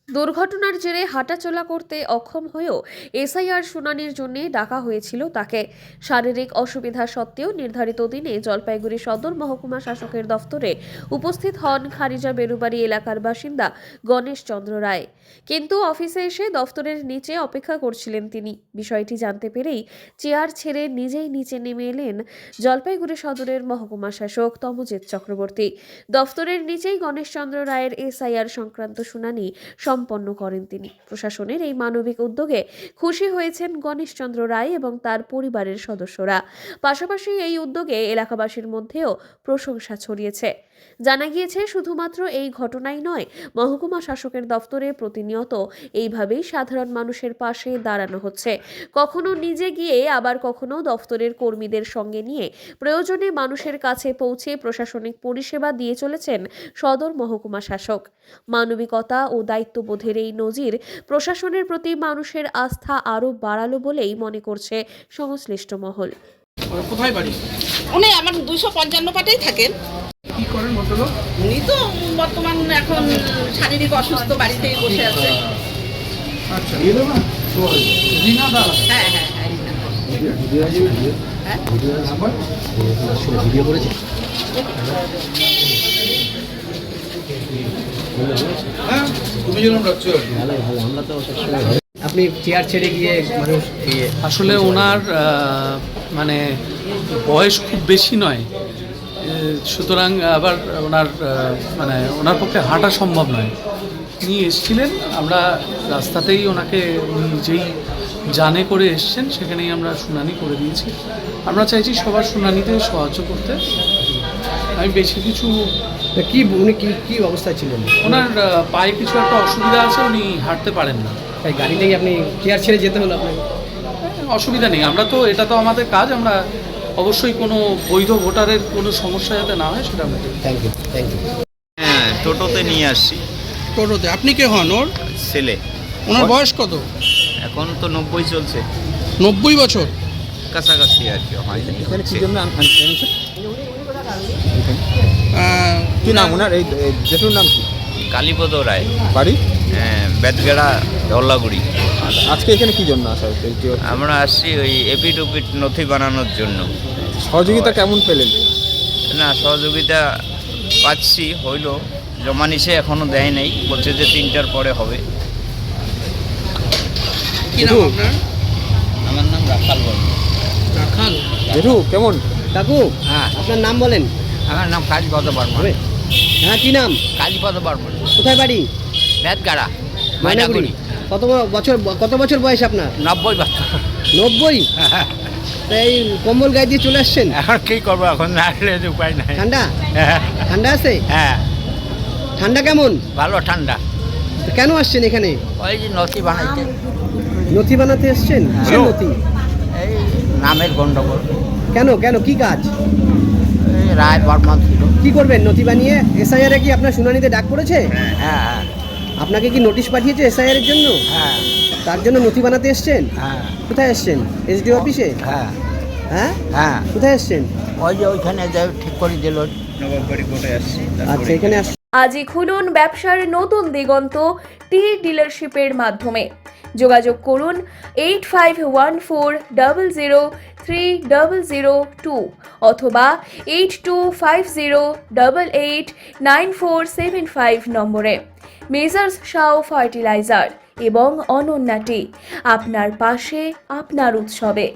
দুর্ঘটনার জেরে হাঁটাচলা করতে অক্ষম হয়েও এসআইআর শুনানির জন্য ডাকা হয়েছিল তাকে। শারীরিক অসুবিধা সত্ত্বেও নির্ধারিত দিনে জলপাইগুড়ি সদর মহকুমা শাসকের দফতরে উপস্থিত হন খারিজা বেরুবাড়ি এলাকার বাসিন্দা গণেশ চন্দ্র রায়। কিন্তু অফিসে এসে দফতরের নিচে অপেক্ষা করছিলেন তিনি। বিষয়টি জানতে পেরেই চেয়ার ছেড়ে নিজেই নিচে নেমে এলেন জলপাইগুড়ি সদরের মহকুমা শাসক তমজিৎ চক্রবর্তী। দফতরের নিচেই গণেশ চন্দ্র রায়ের এসআইআর সংক্রান্ত শুনানি সম্পন্ন করেন তিনি। প্রশাসনের এই মানবিক উদ্যোগে খুশি হয়েছেন গণেশ চন্দ্র রায় এবং তার পরিবারের সদস্যরা। পাশাপাশি এই উদ্যোগে এলাকাবাসীর মধ্যেও প্রশংসা ছড়িয়েছে। জানা গিয়েছে, শুধুমাত্র এই ঘটনাই নয়, মহকুমা শাসকের দফতরে প্রতিনিয়ত এইভাবেই সাধারণ মানুষের পাশে দাঁড়ানো হচ্ছে। কখনো নিজে গিয়ে, আবার কখনো দফতরের কর্মীদের সঙ্গে নিয়ে প্রয়োজনে মানুষের কাছে পৌঁছে প্রশাসনিক পরিষেবা দিয়ে চলেছেন সদর মহকুমা শাসক। মানবিকতা ও দায়িত্ববোধের এই নজির প্রশাসনের প্রতি মানুষের আস্থা আরও বাড়ালো বলেই মনে করছে সংশ্লিষ্ট মহল। কোথায় বাড়ি? উনি আমার 255 পাটেই থাকেন। কি করেন ভদ্রলোক? উনি তো বর্তমান এখন শারীরিক অসুস্থ, বাড়িতেই বসে আছে। আচ্ছা, রিনা দাস। হ্যাঁ হ্যাঁ হ্যাঁ রিনা। হ্যাঁ? ভিডিও করেছে। হ্যাঁ, তুমি যেরকম রাখছো। ভালো ভালো, আমরা তো সবসময় আপনি চেয়ার ছেড়ে গিয়ে মানুষ আসলে ওনার মানে বয়স খুব বেশি নয়, সুতরাং আবার ওনার মানে ওনার পক্ষে হাঁটা সম্ভব নয়। উনি এসেছিলেন, আমরা রাস্তাতেই ওনাকে নিজেই জানে করে এসছেন, সেখানেই আমরা শুনানি করে দিয়েছি। আমরা চাইছি সবার শুনানিতে সাহায্য করতে। আমি বেশি কিছু কি উনি কি অবস্থায় ছিলেন? ওনার পায়ে কিছু একটা অসুবিধা আছে, উনি হাঁটতে পারেন না। তাই গাড়িতেই আপনি চেয়ার ছেড়ে যেতে হলো আপনাকে? অসুবিধা নেই, আমরা তো এটা তো আমাদের কাজ, আমরা অবশ্যই কোনো বৈধ ভোটারের কোনো সমস্যা যাতে না হয় সেটা আমরা দেখি। Thank you thank you. হ্যাঁ, টোটোতে নিয়ে আসছি। টোটোতে? আপনি কে হন ওর? ছেলে। ওনার বয়স কত? এখন তো 90 চলছে, 90 বছর কাছাকাছি আর কি হয়নি। এখানে কি জন্য কি নাম ওনার? এই জেঠুর নাম কি? কালীপদ রায়, বাড়ি? বেতগেড়া, ধল্লাগুড়ি। আজকে এখানে কি জন্য আসা? আমরা আসছি ওই এপিট নথি বানানোর জন্য। সহযোগিতা কেমন পেলেন? না, সহযোগিতা পাচ্ছি, হইল জমা নিছে, এখনো দেয় নাই, বলছে যে 3টার পরে হবে। কি নাম আপনার? আমার নাম রাখাল বর্মন। রাখাল। জেঠু কেমন? কাকু হ্যাঁ, আপনার নাম বলেন। আমার নাম কালীপদ বর্মন। হ্যাঁ, কি নাম? কালীপদ বর্মন, কোথায় বাড়ি? বেতগাড়া, ময়নাগুড়ি। কত বছর বয়স আপনার? 90 বছর। 90? তাই কম্বল গায়ে দিয়ে চলে আসছেন? এখন কি করবো, এখন না আসলে উপায় নাই। ঠান্ডা? ঠান্ডা আছে? হ্যাঁ, ঠান্ডা কেমন? ভালো ঠান্ডা। তো কেন আসছেন এখানে? ওই যে নথি বানাইতে। নথি বানাতে এসছেন? কিসের নথি? এই নামের গন্ডগোল। কেন কেন কি কাজ? এই রায় বর্মা ছিল। কি করবেন নথি বানিয়ে? এসআইআর এ কি আপনার শুনানিতে ডাক পড়েছে? হ্যাঁ হ্যাঁ আপনাকে কি নোটিশ পাঠিয়েছে এসআইআর এর জন্য? হ্যাঁ তার জন্য নথি বানাতে এসছেন? হ্যাঁ কোথায় এসছেন? এসডিও অফিসে? হ্যাঁ হ্যাঁ হ্যাঁ, কোথায় এসছেন? ওই যে ওইখানে যে ঠিক করে দিল নবাববাড়ি কোর্টে আসছি। আচ্ছা, এখানে আজই খুলুন ব্যবসার নতুন দিগন্ত টি ডিলারশিপের মাধ্যমে। যোগাযোগ করুন 8514003002 অথবা 8250889475 নম্বরে। মেজার্স শাও ফার্টিলাইজার এবং অনন্যা টি, আপনার পাশে আপনার উৎসবে।